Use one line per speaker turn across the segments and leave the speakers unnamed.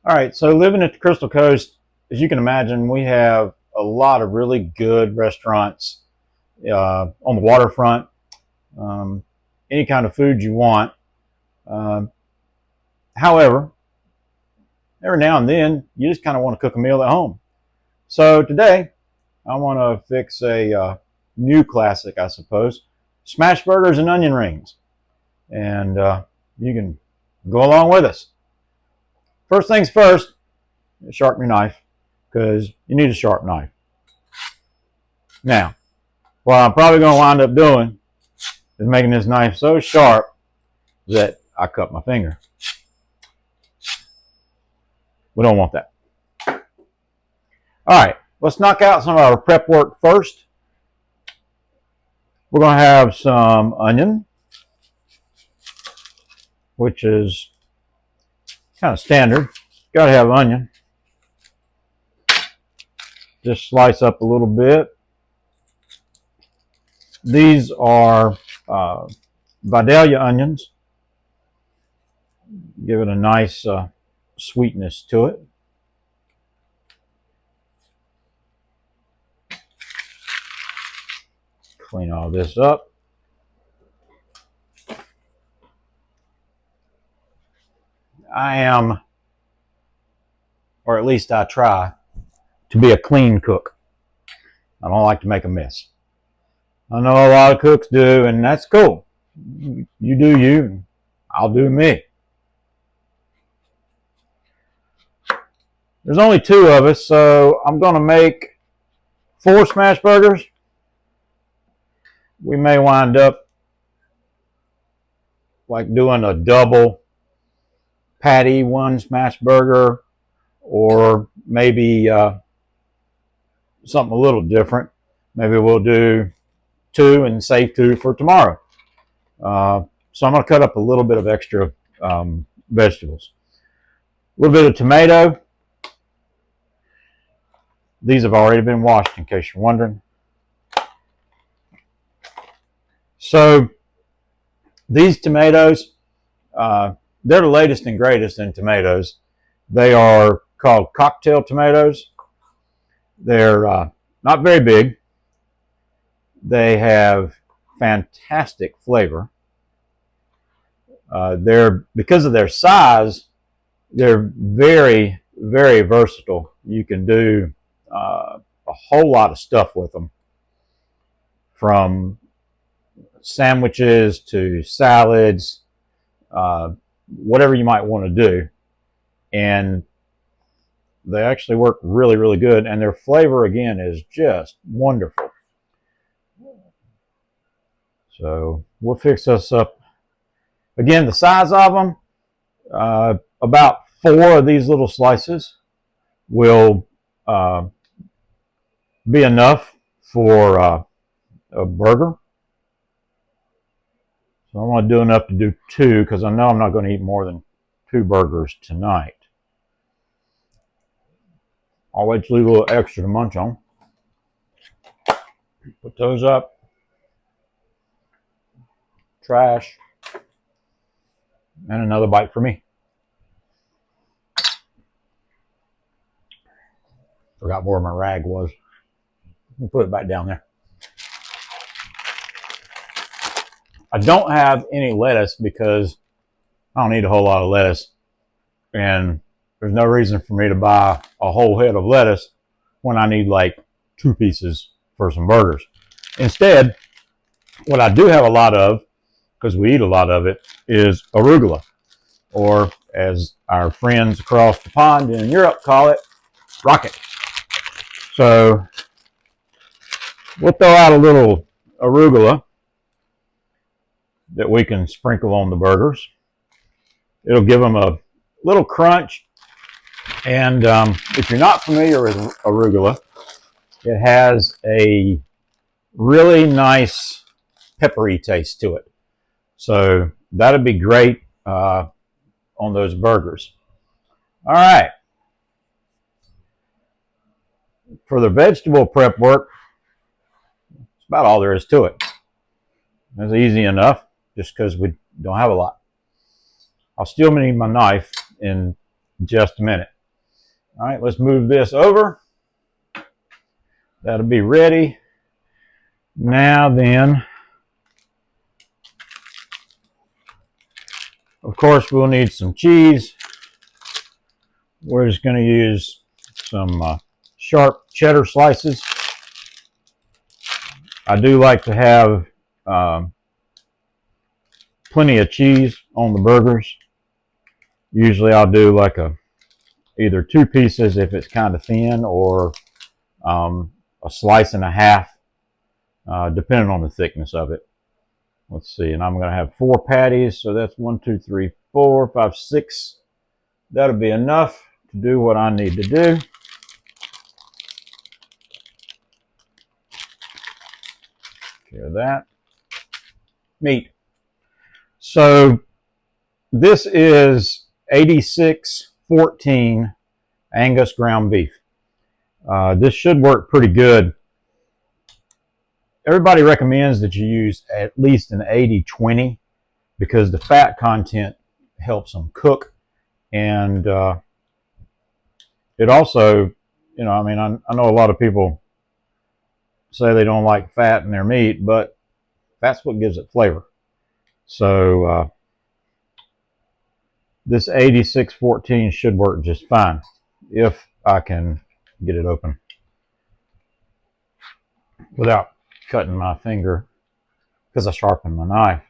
All right, so living at the Crystal Coast, as you can imagine, we have a lot of really good restaurants on the waterfront. Um, any kind of food you want. Uh, However, every now and then, you just kind of want to cook a meal at home. So today, I want to fix a new classic, I suppose, smash burgers and onion rings. And you can go along with us. First things first, sharpen your knife because you need a sharp knife. Now, what I'm probably going to wind up doing is making this knife so sharp that I cut my finger. We don't want that. All right, let's knock out some of our prep work first. We're going to have some onion, which is kind of standard. Got to have onion. Just slice up a little bit. These are Vidalia onions. Give it a nice sweetness to it. Clean all this up. I am, or at least I try, to be a clean cook. I don't like to make a mess. I know a lot of cooks do, and that's cool. You do you, and I'll do me. There's only two of us, so I'm going to make 4 smash burgers. We may wind up like doing a double patty, 1 smash burger, or maybe something a little different. Maybe we'll do 2 and save 2 for tomorrow. So I'm going to cut up a little bit of extra vegetables. A little bit of tomato. These have already been washed, in case you're wondering. So these tomatoes, they're the latest and greatest in tomatoes. They are called cocktail tomatoes. They're not very big. They have fantastic flavor. Because of their size, they're very, very versatile. You can do a whole lot of stuff with them, from sandwiches to salads, whatever you might want to do. And they actually work really, really good. And their flavor, again, is just wonderful. So we'll fix this up. Again, the size of them, about 4 of these little slices will be enough for a burger. So I want to do enough to do 2 because I know I'm not going to eat more than 2 burgers tonight. I'll wait to leave a little extra to munch on. Put those up. Trash. And another bite for me. Forgot where my rag was. I'll put it back down there. I don't have any lettuce because I don't need a whole lot of lettuce. And there's no reason for me to buy a whole head of lettuce when I need like 2 pieces for some burgers. Instead, what I do have a lot of, because we eat a lot of it, is arugula, or as our friends across the pond in Europe call it, rocket. So we'll throw out a little arugula that we can sprinkle on the burgers. It'll give them a little crunch. And if you're not familiar with arugula, it has a really nice peppery taste to it. So that'd be great on those burgers. All right. For the vegetable prep work, that's about all there is to it. It's easy enough, just because we don't have a lot. I'll still need my knife in just a minute. All right, let's move this over. That'll be ready. Now then, of course, we'll need some cheese. We're just going to use some sharp cheddar slices. I do like to have plenty of cheese on the burgers. Usually I'll do like either 2 pieces if it's kind of thin, or a slice and a half, depending on the thickness of it. Let's see, and I'm going to have 4 patties, so that's 1, 2, 3, 4, 5, 6. That'll be enough to do what I need to do. Hear that? Meat. So this is 86-14 Angus ground beef. This should work pretty good. Everybody recommends that you use at least an 80-20 because the fat content helps them cook, and it also, you know, I mean, I know a lot of people say they don't like fat in their meat, but that's what gives it flavor. So this 86-14 should work just fine if I can get it open without cutting my finger because I sharpened my knife.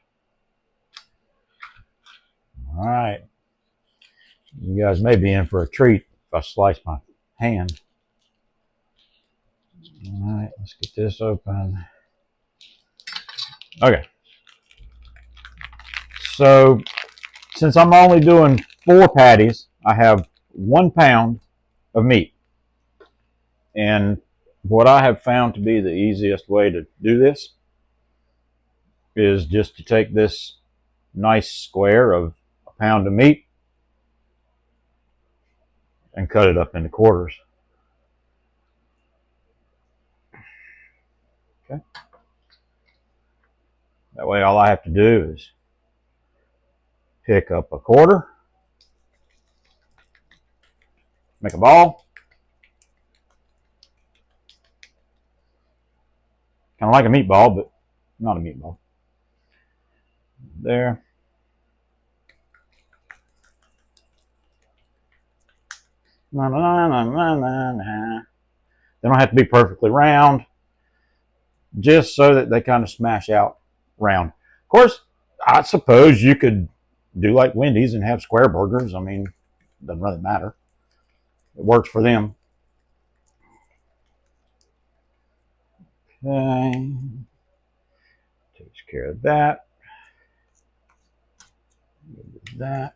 All right, you guys may be in for a treat if I slice my hand. All right, let's get this open. Okay, so since I'm only doing 4 patties, I have 1 pound of meat. And what I have found to be the easiest way to do this is just to take this nice square of a pound of meat and cut it up into quarters. Okay. That way all I have to do is pick up a quarter, make a ball, kind of like a meatball, but not a meatball. There. Na, na, na, na, na, na. They don't have to be perfectly round, just so that they kind of smash out round. Of course, I suppose you could do like Wendy's and have square burgers. I mean, it doesn't really matter. It works for them. Okay. Takes care of that. That.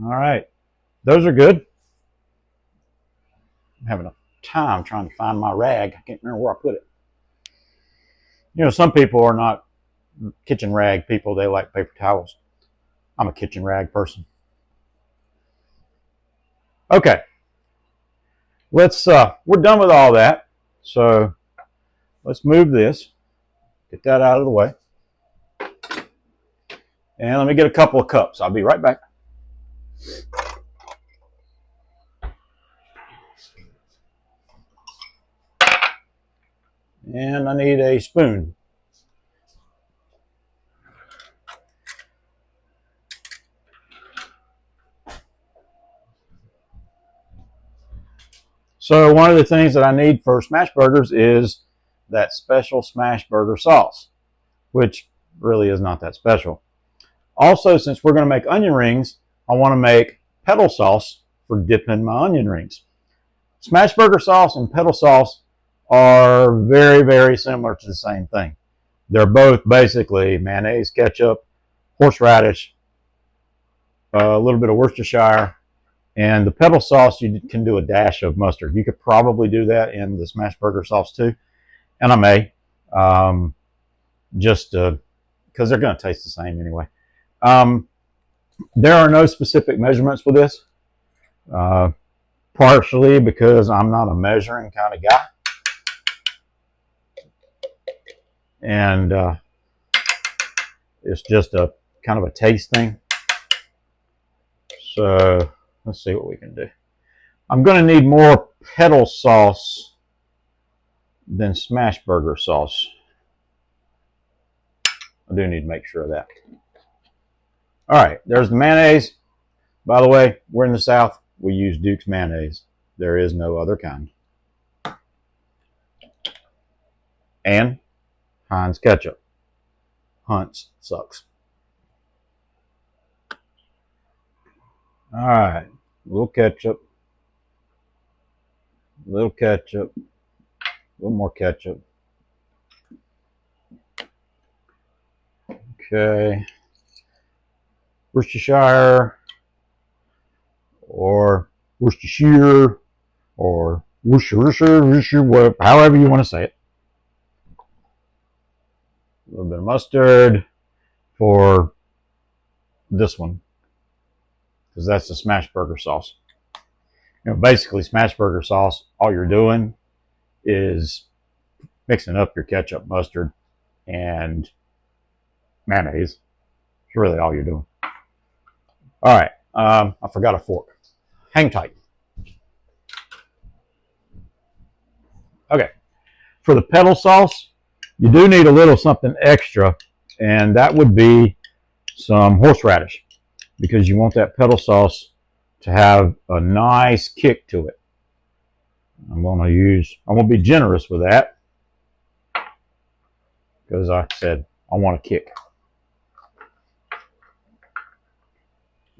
All right. Those are good. I'm having a time trying to find my rag. I can't remember where I put it. You know, some people are not kitchen rag people. They like paper towels. I'm a kitchen rag person. Okay. We're done with all that. So let's move this. Get that out of the way. And let me get a couple of cups. I'll be right back. And I need a spoon. So one of the things that I need for smash burgers is that special smash burger sauce, which really is not that special. Also, since we're going to make onion rings, I want to make pedal sauce for dipping my onion rings. Smash burger sauce and pedal sauce are very, very similar to the same thing. They're both basically mayonnaise, ketchup, horseradish, a little bit of Worcestershire, and the pedal sauce, you can do a dash of mustard. You could probably do that in the smash burger sauce too, and I may, just because they're going to taste the same anyway. There are no specific measurements with this, partially because I'm not a measuring kind of guy. and it's just a kind of a taste thing. So let's see what we can do. I'm going to need more pedal sauce than smash burger sauce. I do need to make sure of that. All right, there's the mayonnaise. By the way, we're in the South. We use Duke's mayonnaise. There is no other kind. And Heinz ketchup. Hunt's sucks. All right, a little ketchup, a little ketchup, a little more ketchup. Okay, Worcestershire or Worcestershire or Worcestershire, however you want to say it. A little bit of mustard for this one, because that's the smash burger sauce. You know, basically smash burger sauce, all you're doing is mixing up your ketchup, mustard, and mayonnaise. It's really all you're doing. All right, I forgot a fork. Hang tight. Okay, for the pedal sauce, you do need a little something extra, and that would be some horseradish, because you want that pedal sauce to have a nice kick to it. I'm going to be generous with that, because like I said, I want a kick.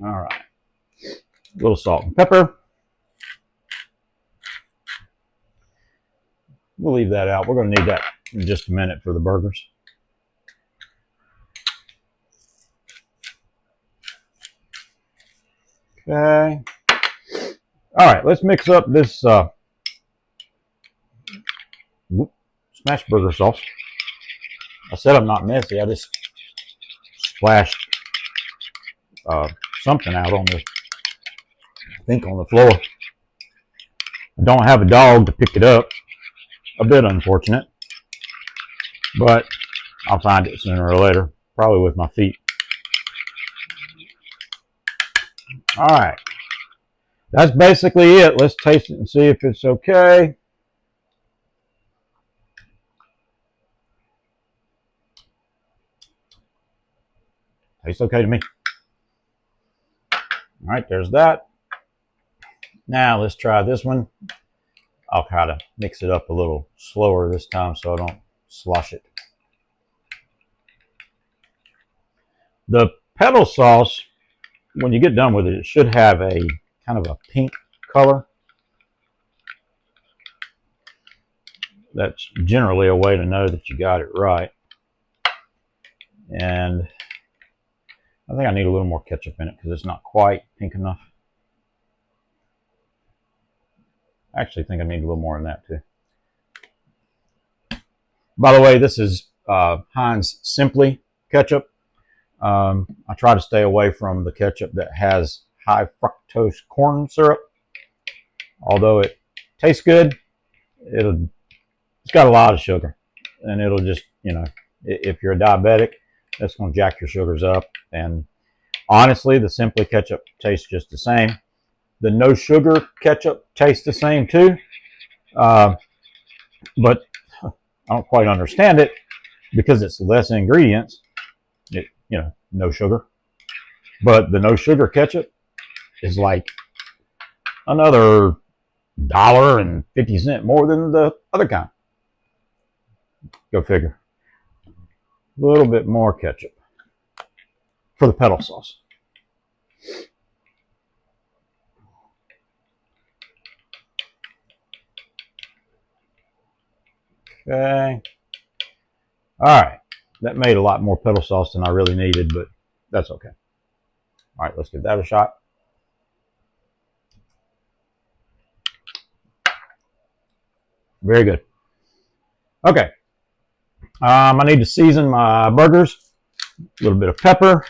All right, a little salt and pepper. We'll leave that out. We're going to need that in just a minute for the burgers. Okay. All right, let's mix up this smash burger sauce. I said I'm not messy. I just splashed something out on this, I think on the floor. I don't have a dog to pick it up. A bit unfortunate, but I'll find it sooner or later, probably with my feet. All right, that's basically it. Let's taste it and see if it's okay. Tastes okay to me. All right, there's that. Now let's try this one. I'll kind of mix it up a little slower this time so I don't slosh it. The pedal sauce, when you get done with it, it should have a kind of a pink color. That's generally a way to know that you got it right. And I think I need a little more ketchup in it because it's not quite pink enough. I actually think I need a little more than that too. By the way, this is Heinz Simply ketchup. I try to stay away from the ketchup that has high fructose corn syrup. Although it tastes good, it's got a lot of sugar, and it'll just, you know, if you're a diabetic, that's going to jack your sugars up. And honestly, the Simply ketchup tastes just the same. The no sugar ketchup tastes the same too, but I don't quite understand it because it's less ingredients. You know, no sugar. But the no sugar ketchup is like another $1.50 more than the other kind. Go figure. A little bit more ketchup for the pedal sauce. Okay. All right. That made a lot more pedal sauce than I really needed, but that's okay. All right, let's give that a shot. Very good. Okay. I need to season my burgers. A little bit of pepper.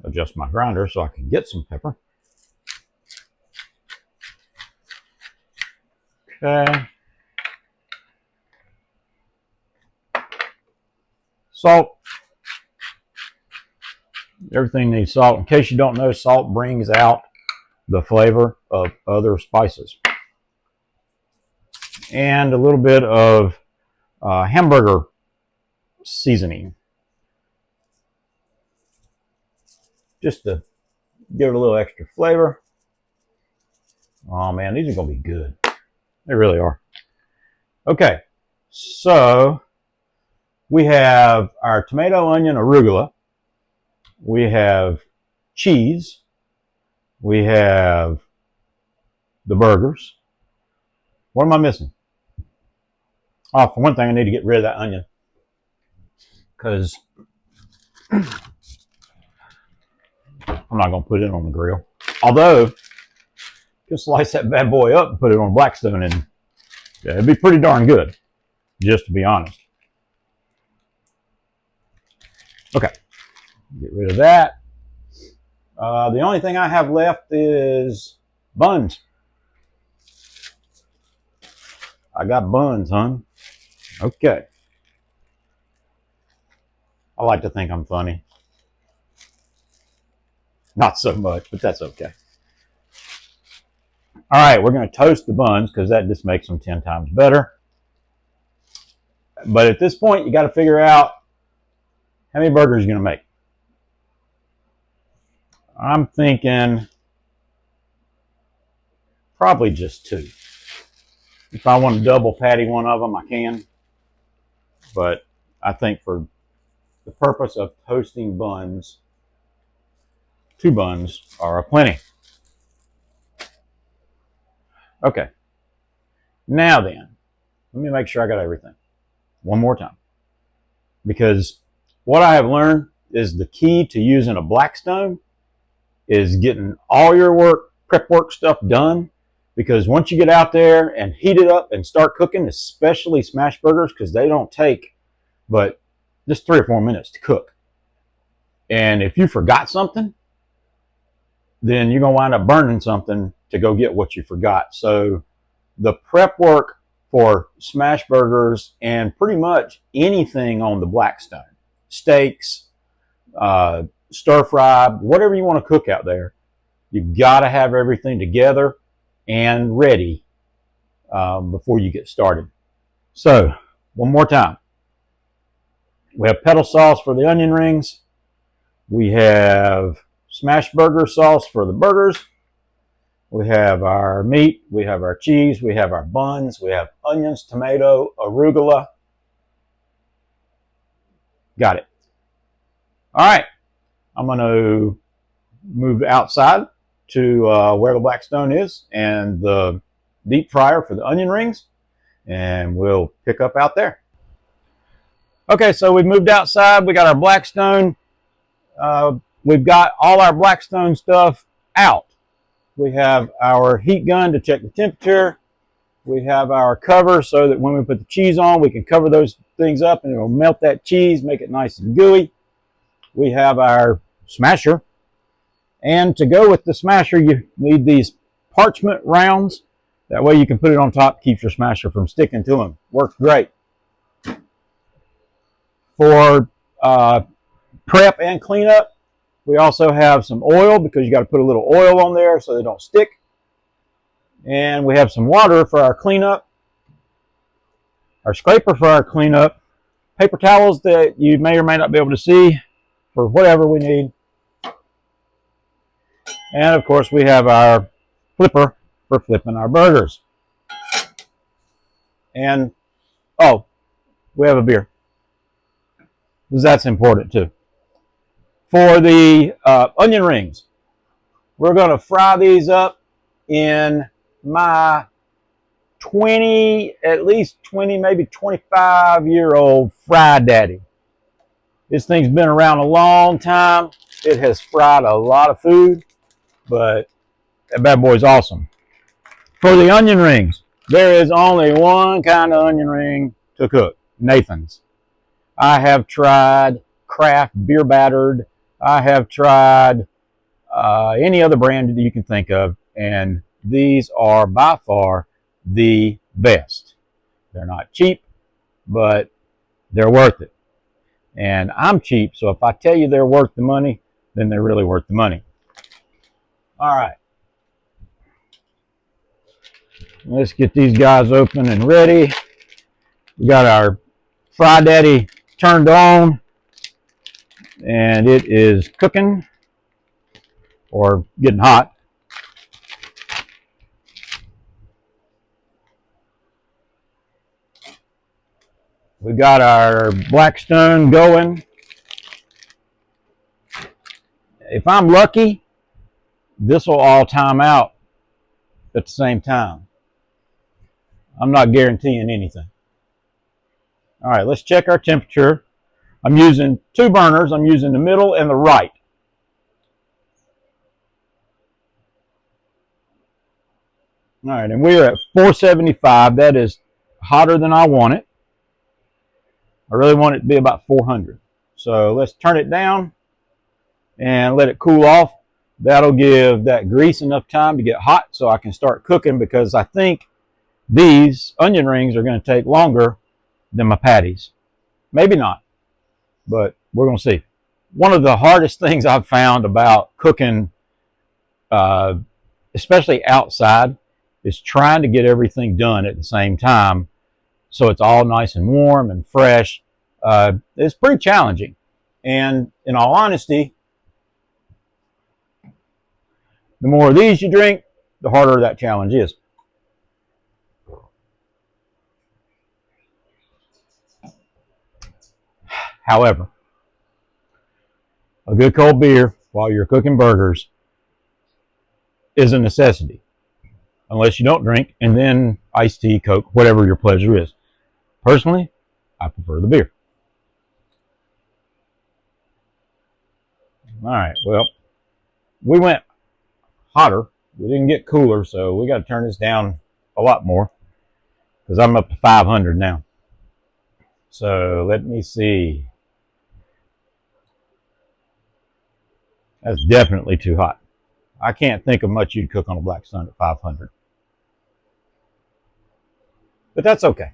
Adjust my grinder so I can get some pepper. Okay. Salt. Everything needs salt. In case you don't know, salt brings out the flavor of other spices. And a little bit of hamburger seasoning. Just to give it a little extra flavor. Oh man, these are going to be good. They really are. Okay, so we have our tomato, onion, arugula. We have cheese. We have the burgers. What am I missing? Oh, for one thing, I need to get rid of that onion because I'm not going to put it on the grill. Although, you can slice that bad boy up and put it on Blackstone, and yeah, it'd be pretty darn good, just to be honest. Okay, get rid of that. The only thing I have left is buns. I got buns, hon. Okay. I like to think I'm funny. Not so much, but that's okay. All right, we're going to toast the buns because that just makes them 10 times better. But at this point, you got to figure out how many burgers you're going to make. I'm thinking probably just 2. If I want to double patty one of them, I can. But I think for the purpose of toasting buns, 2 buns are plenty. Okay. Now then, let me make sure I got everything one more time. Because what I have learned is the key to using a Blackstone is getting all your prep work stuff done. Because once you get out there and heat it up and start cooking, especially smash burgers, because they don't take but just 3 or 4 minutes to cook. And if you forgot something, then you're going to wind up burning something to go get what you forgot. So the prep work for smash burgers and pretty much anything on the Blackstone, steaks, stir fry, whatever you want to cook out there, you've got to have everything together and ready before you get started. So one more time. We have petal sauce for the onion rings. We have smash burger sauce for the burgers. We have our meat. We have our cheese. We have our buns. We have onions, tomato, arugula. Got it. All right. I'm going to move outside to where the Blackstone is and the deep fryer for the onion rings. And we'll pick up out there. Okay, so we've moved outside. We got our Blackstone. We've got all our Blackstone stuff out. We have our heat gun to check the temperature. We have our cover so that when we put the cheese on, we can cover those things up and it'll melt that cheese, make it nice and gooey. We have our smasher. And to go with the smasher, you need these parchment rounds. That way you can put it on top, keeps your smasher from sticking to them. Works great. For prep and cleanup, we also have some oil because you got to put a little oil on there so they don't stick. And we have some water for our cleanup, our scraper for our cleanup, paper towels that you may or may not be able to see for whatever we need. And of course we have our flipper for flipping our burgers. And, oh, we have a beer, because that's important too. For the onion rings, we're going to fry these up in my at least 20, maybe 25-year-old Fry Daddy. This thing's been around a long time. It has fried a lot of food, but that bad boy's awesome. For the onion rings, there is only one kind of onion ring to cook, Nathan's. I have tried Kraft beer battered. I have tried any other brand that you can think of, and these are by far the best. They're not cheap, but they're worth it. And I'm cheap, so if I tell you they're worth the money, then they're really worth the money. All right. Let's get these guys open and ready. We got our Fry Daddy turned on, and it is cooking or getting hot. We got our Blackstone going. If I'm lucky, this will all time out at the same time. I'm not guaranteeing anything. All right, let's check our temperature. I'm using two burners. I'm using the middle and the right. All right, and we're at 475. That is hotter than I want it. I really want it to be about 400. So let's turn it down and let it cool off. That'll give that grease enough time to get hot so I can start cooking, because I think these onion rings are going to take longer than my patties. Maybe not, but we're going to see. One of the hardest things I've found about cooking, especially outside, is trying to get everything done at the same time so it's all nice and warm and fresh. It's pretty challenging. And in all honesty, the more of these you drink, the harder that challenge is. However, a good cold beer while you're cooking burgers is a necessity, unless you don't drink, and then iced tea, Coke, whatever your pleasure is. Personally, I prefer the beer. All right, well, we went hotter. We didn't get cooler, so we got to turn this down a lot more, because I'm up to 500 now. So let me see. That's definitely too hot. I can't think of much you'd cook on a Blackstone at 500. But that's okay.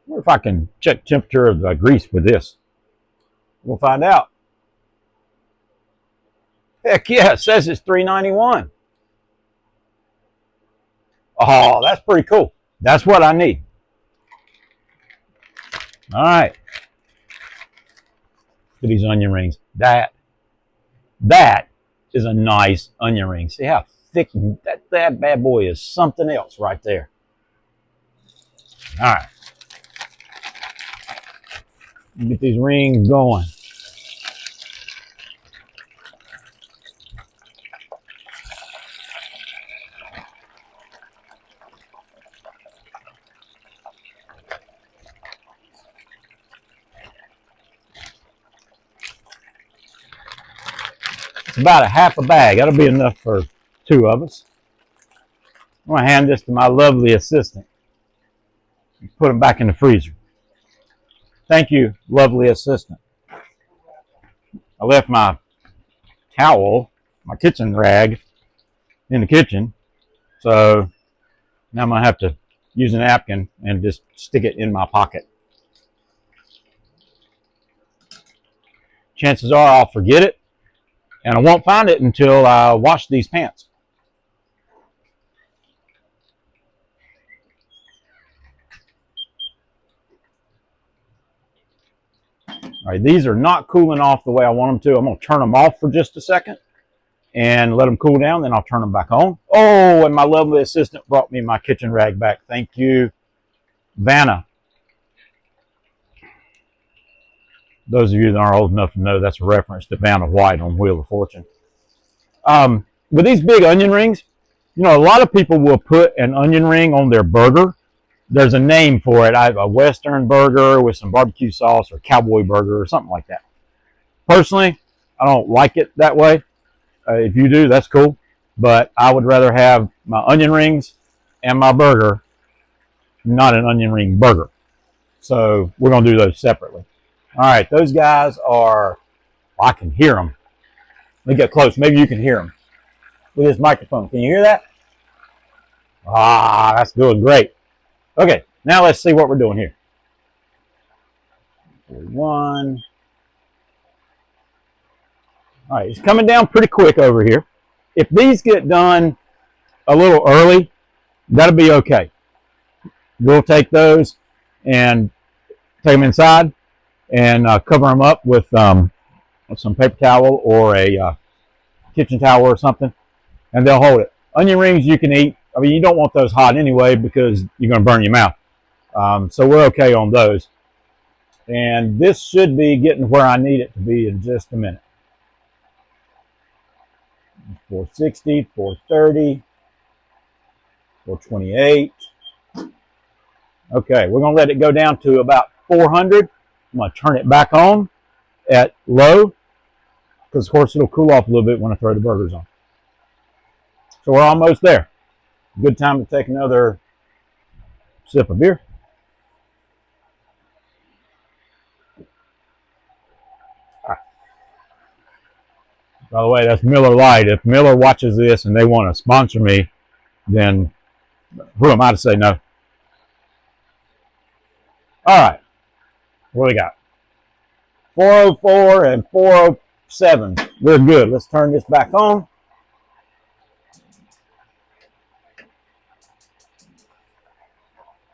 I wonder if I can check temperature of the grease with this. We'll find out. Heck yeah, it says it's 391. Oh, that's pretty cool. That's what I need. All right. Look at these onion rings. That is a nice onion ring. See how thick that bad boy is. Something else right there. All right. Get these rings going. It's about a half a bag. That'll be enough for two of us. I'm going to hand this to my lovely assistant. Put them back in the freezer. Thank you, lovely assistant. I left my towel, my kitchen rag, in the kitchen. So now I'm going to have to use a napkin and just stick it in my pocket. Chances are I'll forget it, and I won't find it until I wash these pants. All right, these are not cooling off the way I want them to. I'm going to turn them off for just a second and let them cool down, then I'll turn them back on. Oh, and my lovely assistant brought me my kitchen rag back. Thank you, Vanna. Those of you that aren't old enough to know, that's a reference to Vanna White on Wheel of Fortune. With these big onion rings, you know, a lot of people will put an onion ring on their burger. There's a name for it. I have a Western burger with some barbecue sauce, or cowboy burger, or something like that. Personally, I don't like it that way. If you do, that's cool. But I would rather have my onion rings and my burger, not an onion ring burger. So we're going to do those separately. All right, those guys are, I can hear them. Let me get close. Maybe you can hear them with this microphone. Can you hear that? Ah, that's doing great. Okay, now let's see what we're doing here. 41. All right, it's coming down pretty quick over here. If these get done a little early, that'll be okay. We'll take those and take them inside and cover them up with some paper towel or a kitchen towel or something, and they'll hold it. Onion rings you can eat. I mean, you don't want those hot anyway because you're going to burn your mouth. So we're okay on those. And this should be getting where I need it to be in just a minute. 460, 430, 428. Okay, we're going to let it go down to about 400. I'm going to turn it back on at low because, of course, it'll cool off a little bit when I throw the burgers on. So we're almost there. Good time to take another sip of beer. By the way, that's Miller Lite. If Miller watches this and they want to sponsor me, then who am I to say no? All right, what do we got? 404 and 407. We're good. Let's turn this back on.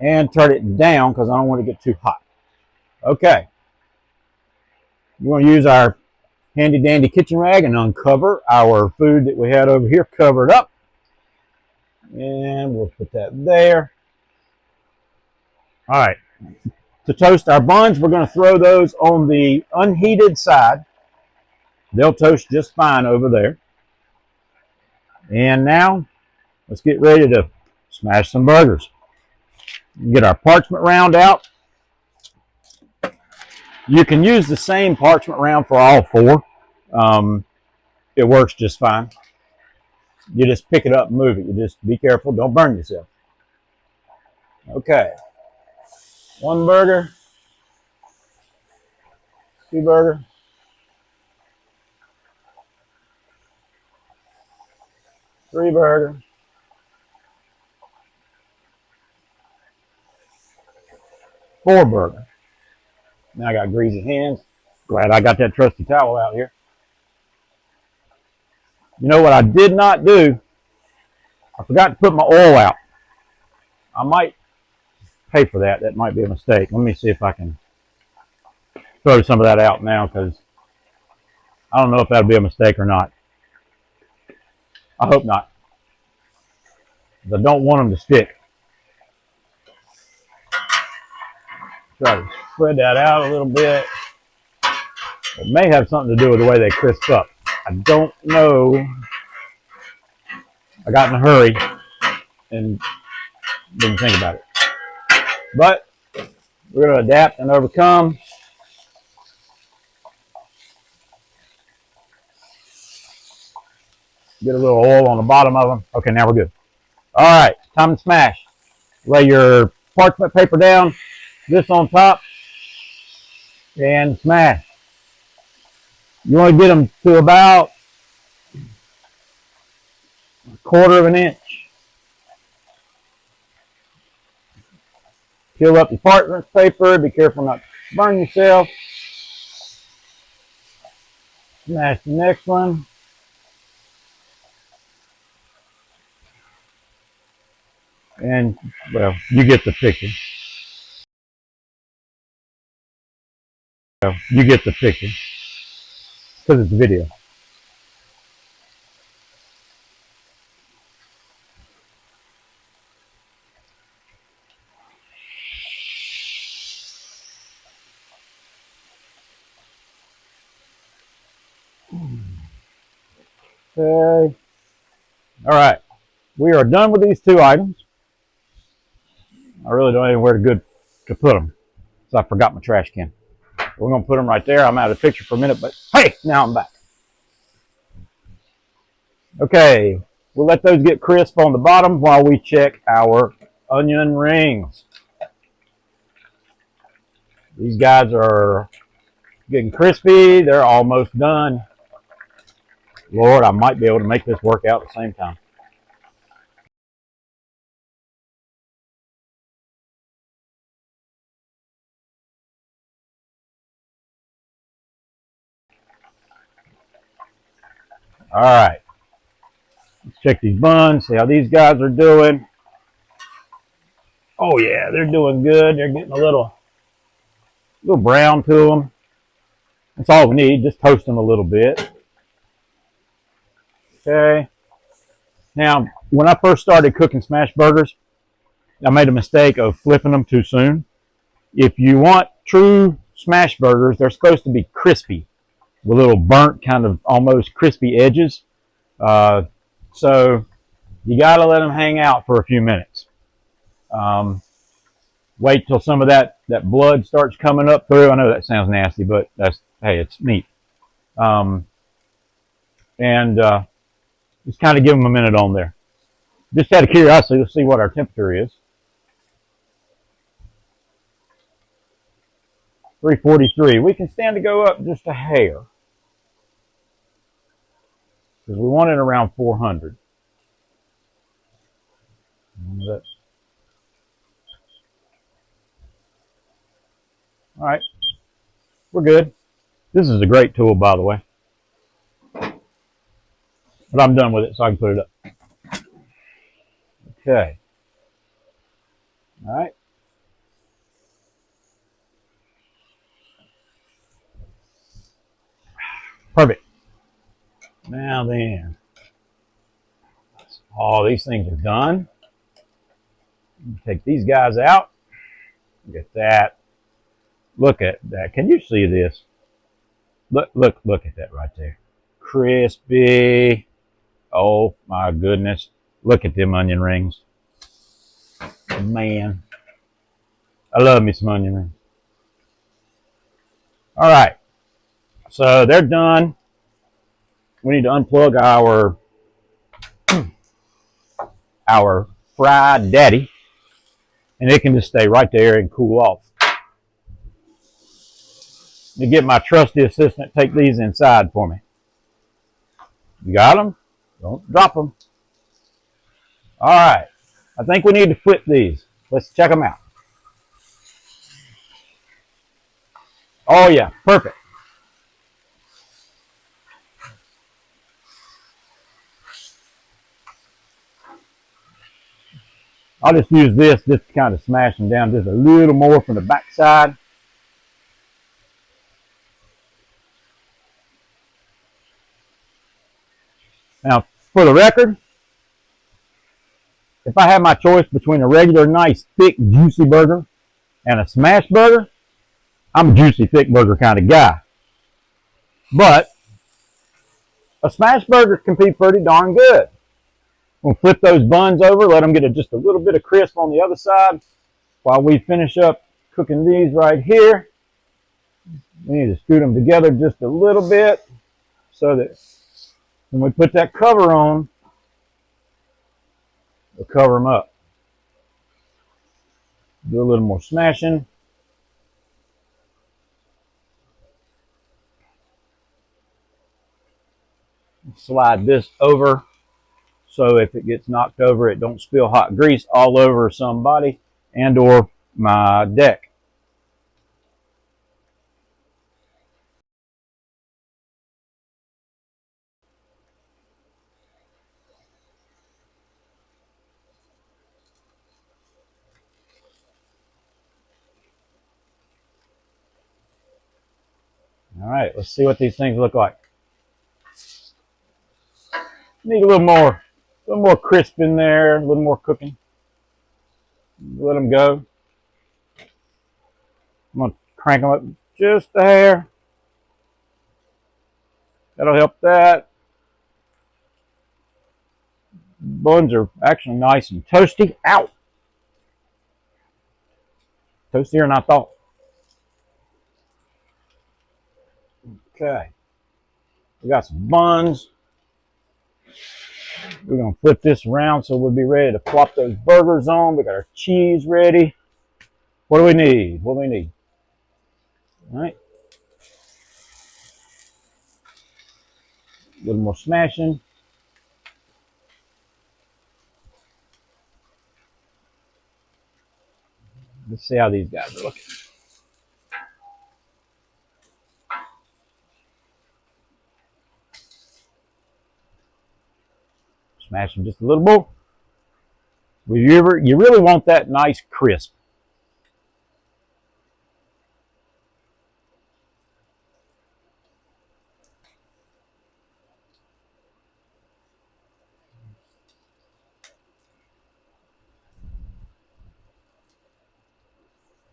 And turn it down because I don't want to get too hot. Okay. We're going to use our handy dandy kitchen rag and uncover our food that we had over here covered up. And we'll put that there. All right. To toast our buns, we're going to throw those on the unheated side. They'll toast just fine over there. And now, let's get ready to smash some burgers. Get our parchment round out. You can use the same parchment round for all four. It works just fine. You just pick it up and move it. You just be careful. Don't burn yourself. Okay. One burger. Two burger. Three burger. Four burger. Now I got greasy hands. Glad I got that trusty towel out here. You know what I did not do? I forgot to put my oil out. I might pay for that. That might be a mistake. Let me see if I can throw some of that out now because I don't know if that'll be a mistake or not. I hope not. I don't want them to stick. Try to spread that out a little bit. It may have something to do with the way they crisp up. I don't know. I got in a hurry and didn't think about it. But we're going to adapt and overcome. Get a little oil on the bottom of them. Okay, now we're good. All right, time to smash. Lay your parchment paper down, this on top, and smash. You want to get them to about a quarter of an inch. Peel up your parchment paper. Be careful not to burn yourself. Smash the next one. And, well, you get the picture. Well, you get the picture. Because it's a video. Okay. All right. We are done with these two items. I really don't know where to put them. So I forgot my trash can. We're going to put them right there. I'm out of the picture for a minute, but hey, now I'm back. Okay. We'll let those get crisp on the bottom while we check our onion rings. These guys are getting crispy. They're almost done. Lord, I might be able to make this work out at the same time. All right. Let's check these buns, see how these guys are doing. Oh yeah, they're doing good. They're getting a little brown to them. That's all we need. Just toast them a little bit. Okay. Now, when I first started cooking smash burgers, I made a mistake of flipping them too soon. If you want true smash burgers, they're supposed to be crispy with little burnt, kind of almost crispy edges. So you got to let them hang out for a few minutes. Wait till some of that blood starts coming up through. I know that sounds nasty, but hey, it's meat. And just kind of give them a minute on there. Just out of curiosity, let's see what our temperature is. 343. We can stand to go up just a hair because we want it around 400. All right, we're good. This is a great tool, by the way. But I'm done with it, so I can put it up. Okay. All right. Perfect. Now then, all these things are done. Take these guys out. Look at that. Look at that. Can you see this? Look at that right there. Crispy. Oh my goodness. Look at them onion rings. Man. I love me some onion rings. All right. So they're done. We need to unplug our fried daddy, and it can just stay right there and cool off. To get my trusty assistant, take these inside for me. You got them? Don't drop them. All right. I think we need to flip these. Let's check them out. Oh yeah, perfect. I'll just use this just to kind of smash them down just a little more from the back side. Now, for the record, if I have my choice between a regular, nice, thick, juicy burger and a smash burger, I'm a juicy, thick burger kind of guy. But a smash burger can be pretty darn good. We'll flip those buns over, let them get just a little bit of crisp on the other side while we finish up cooking these right here. We need to scoot them together just a little bit so that when we put that cover on, we'll cover them up. Do a little more smashing. Slide this over so if it gets knocked over, it don't spill hot grease all over somebody and or my deck. All right, let's see what these things look like. Need a little more crisp in there, a little more cooking. Let them go. I'm gonna crank them up just a hair. That'll help that. Buns are actually nice and toasty. Ow! Toastier than I thought. Okay. We got some buns. We're going to flip this around so we'll be ready to plop those burgers on. We got our cheese ready. What do we need? What do we need? All right. A little more smashing. Let's see how these guys are looking. Smash them just a little more. You really want that nice crisp.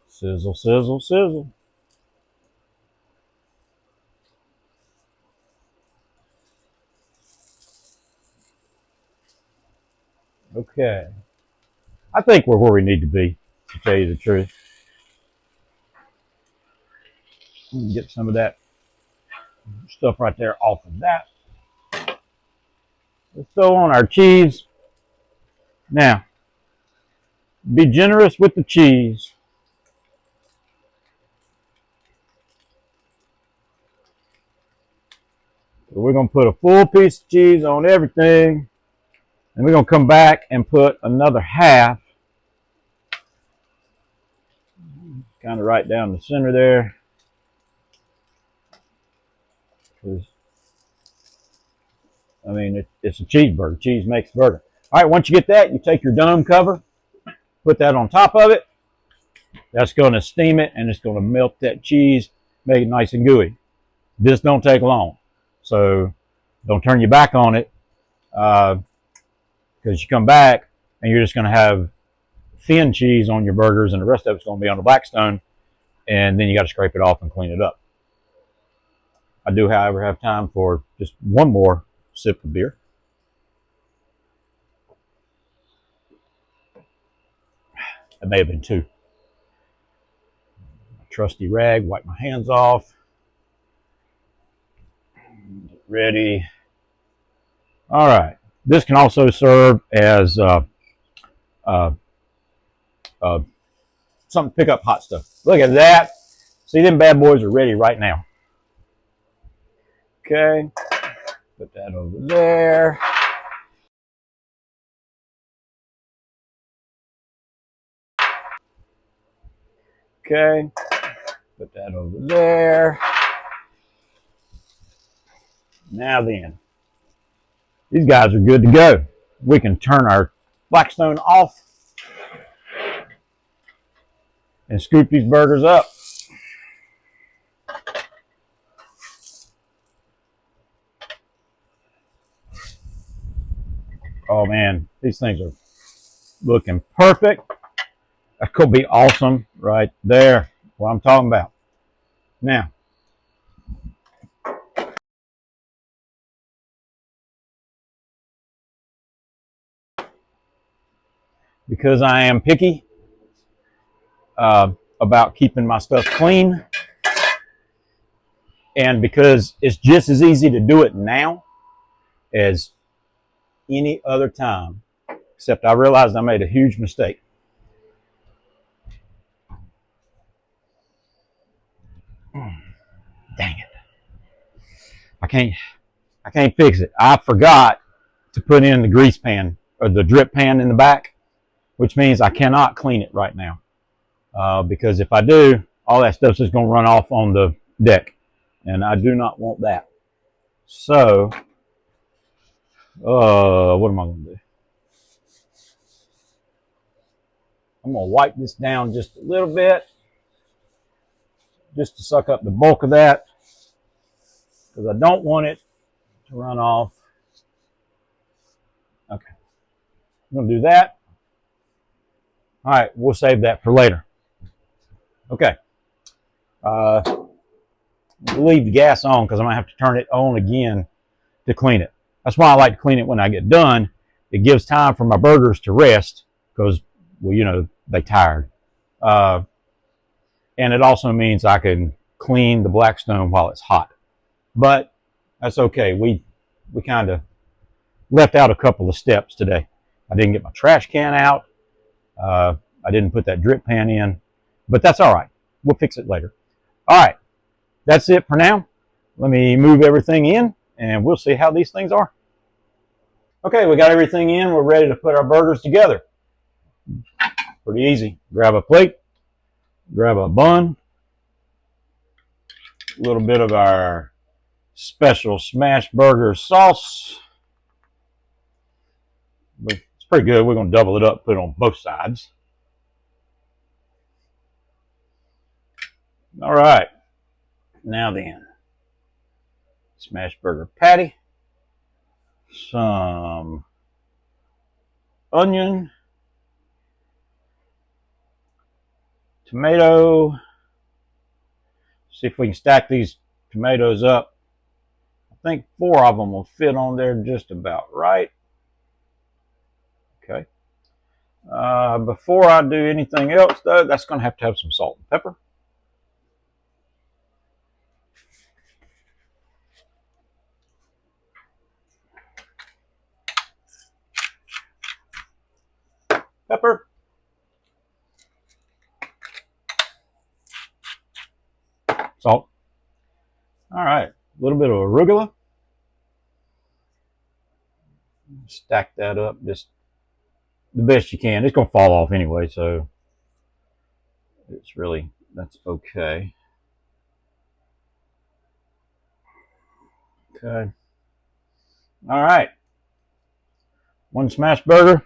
Sizzle, sizzle, sizzle. Okay. I think we're where we need to be, to tell you the truth. Get some of that stuff right there off of that. Let's throw on our cheese. Now, be generous with the cheese. So we're going to put a full piece of cheese on everything. And we're going to come back and put another half. Kind of right down the center there. I mean, it's a cheeseburger. Cheese makes burger. All right, once you get that, you take your dome cover, put that on top of it. That's going to steam it, and it's going to melt that cheese, make it nice and gooey. This don't take long, so don't turn your back on it, because you come back and you're just going to have thin cheese on your burgers, and the rest of it's going to be on the Blackstone, and then you got to scrape it off and clean it up. I do, however, have time for just one more sip of beer. It may have been two. Trusty rag, wipe my hands off. Get ready. All right. This can also serve as something to pick up hot stuff. Look at that. See, them bad boys are ready right now. Okay. Put that over there. Okay. Put that over there. Now then, these guys are good to go. We can turn our Blackstone off and scoop these burgers up. Oh man, these things are looking perfect. That could be awesome right there. What I'm talking about. Now, because I am picky about keeping my stuff clean, and because it's just as easy to do it now as any other time, except I realized I made a huge mistake. Dang it. I can't fix it. I forgot to put in the grease pan or the drip pan in the back, which means I cannot clean it right now. Because if I do, all that stuff's just going to run off on the deck. And I do not want that. So, what am I going to do? I'm going to wipe this down just a little bit, just to suck up the bulk of that, because I don't want it to run off. Okay. I'm going to do that. All right, we'll save that for later. Okay. We'll leave the gas on because I'm going to have to turn it on again to clean it. That's why I like to clean it when I get done. It gives time for my burgers to rest because, well, you know, they tired. And it also means I can clean the Blackstone while it's hot. But that's okay. We kind of left out a couple of steps today. I didn't get my trash can out. I didn't put that drip pan in. But that's all right. We'll fix it later. All right. That's it for now. Let me move everything in, and we'll see how these things are. Okay, we got everything in. We're ready to put our burgers together. Pretty easy. Grab a plate, grab a bun, a little bit of our special smash burger sauce, It's pretty good. We're going to double it up, put it on both sides. All right. Now then, smashed burger patty, some onion, tomato. See if we can stack these tomatoes up. I think 4 of them will fit on there just about right. Okay. Before I do anything else, though, that's going to have some salt and pepper. Pepper. Salt. All right. A little bit of arugula. Stack that up just the best you can. It's going to fall off anyway, so that's okay. Okay. All right. 1 smashed burger.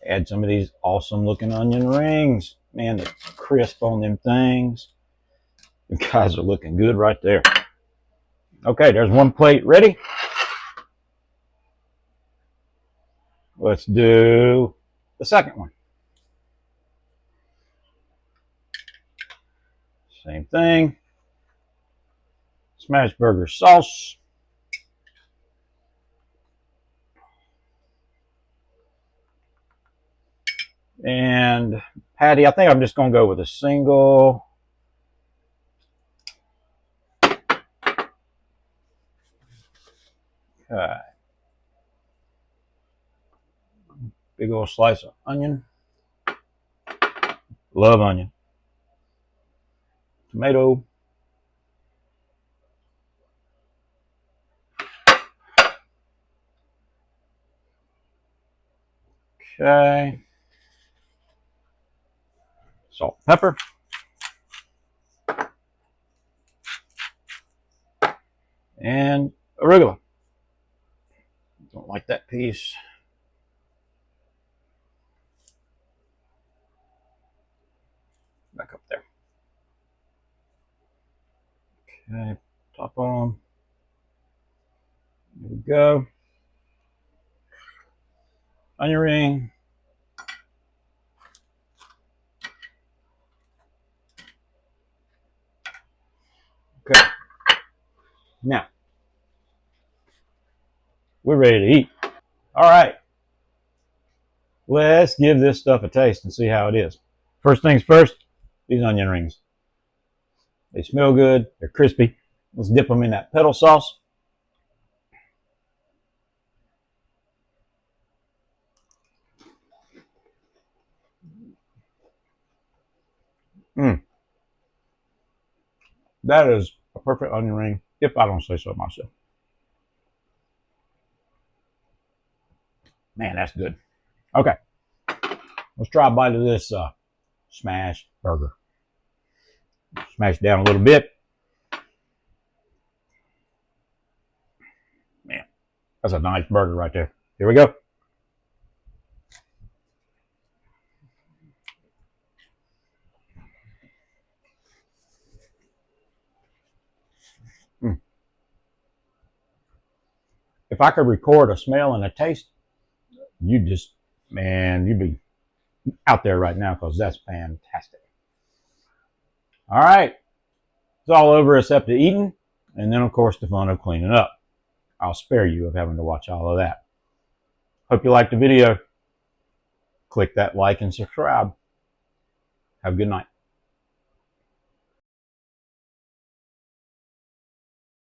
Add some of these awesome looking onion rings. Man, they're crisp on them things. You guys are looking good right there. Okay, there's 1 plate ready. Let's do the second one. Same thing. Smashed burger sauce. And patty, I think I'm just going to go with a single. Okay. Big old slice of onion. Love onion. Tomato. Okay. Salt, pepper. And arugula. Don't like that piece. Back up there. Okay, top on. There we go. Onion ring. Okay. Now, we're ready to eat. All right. Let's give this stuff a taste and see how it is. First things first, these onion rings. They smell good. They're crispy. Let's dip them in that petal sauce. That is a perfect onion ring, if I don't say so myself. Man, that's good. Okay. Let's try a bite of this smashed burger. Smash it down a little bit. Man, that's a nice burger right there. Here we go. If I could record a smell and a taste, you'd be out there right now because that's fantastic. All right. It's all over except the eating, and then, of course, the fun of cleaning up. I'll spare you of having to watch all of that. Hope you liked the video. Click that like and subscribe. Have a good night.